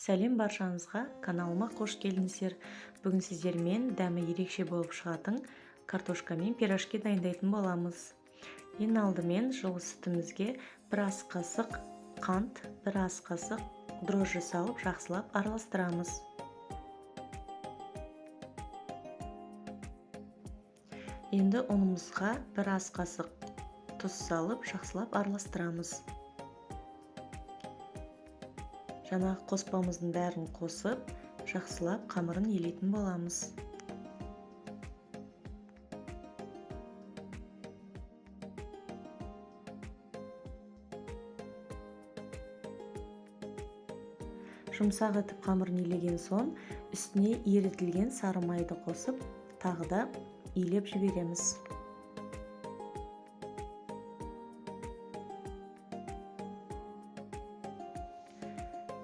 Сәлем баршаңызға, каналыма қош келдіңіздер. Бүгін сіздермен дәмі ерекше болып шығатын картошка мен пирожки дайындайтын боламыз. Ең алдымен жылы сүтімізге бір ас қасық қант, бір ас қасық дрожжи салып, жақсылап араластырамыз. Енді ұнымызға бір ас қасық тұз салып, жақсылап араластырамыз. Жаңағы қоспамыздың бәрін қосып, жақсылап қамырын елейтін боламыз. Жұмсақ етіп қамырын елеген соң, үстіне ерітілген сары майды қосып, тағы да илеп жібереміз.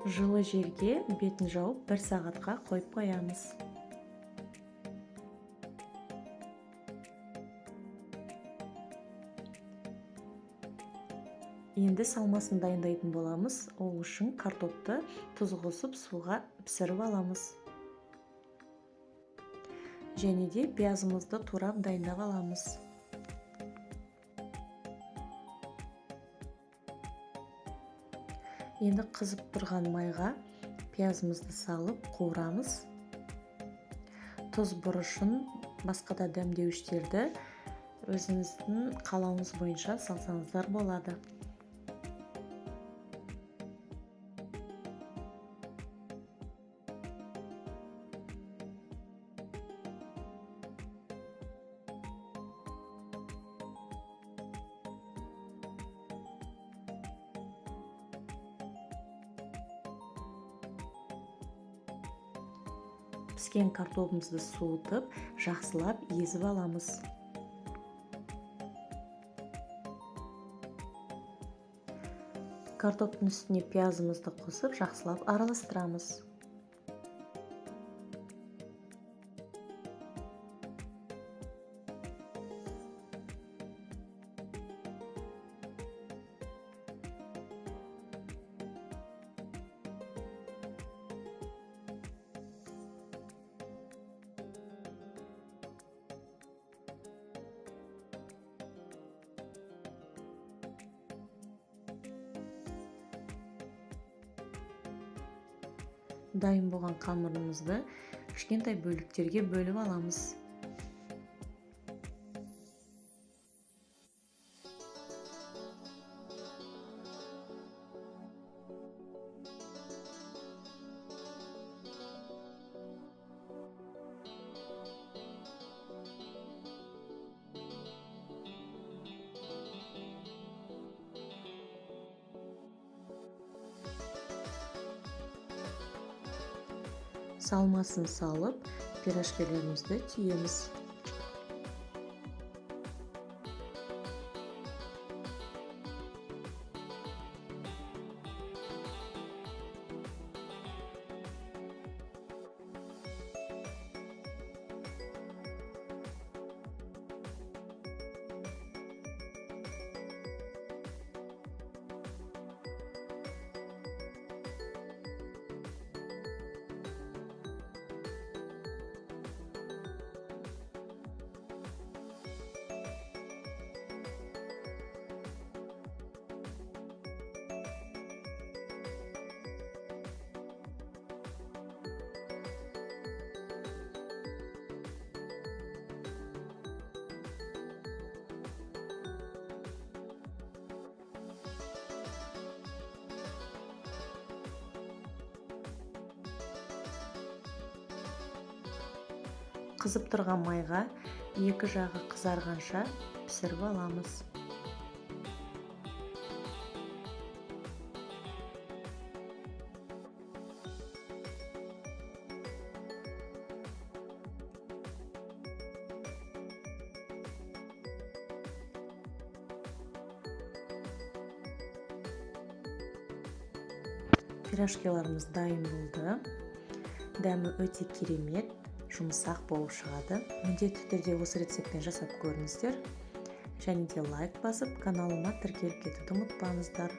Жылы жерге бетін жауып 1 сағатқа қойып қоямыз. Енді салмасын дайындайтын боламыз. Ол үшін картопты тұз қосып суға пісіріп аламыз. Және де пиязымызды турап дайындап аламыз. Енді қызып тұрған майға пиязымызды салып қуырамыз. Тұз бұрышын, басқа да дәмдеуіштерді өзіңіздің қалауыңыз бойынша салсаңыздар болады. Піскен картопымызды суытып, жақсылап езіп аламыз. Картоптың үстіне пиязымызды қосып, жақсылап араластырамыз. Дайын болған қамырымызды кішкентай бөліктерге бөліп аламыз. Салмасын салып, пирожкилерімізді түйеміз. Қызып тұрған майға екі жағы қызарғанша пісіріп аламыз. Пирожкиларымыз дайын болды. Дәмі өте керемет, жұмсақ болып шығады. Міндетті түрде осы рецептпен жасап көріңіздер. Және де лайк басып, каналыма тіркеліп кетуді ұмытпаңыздар.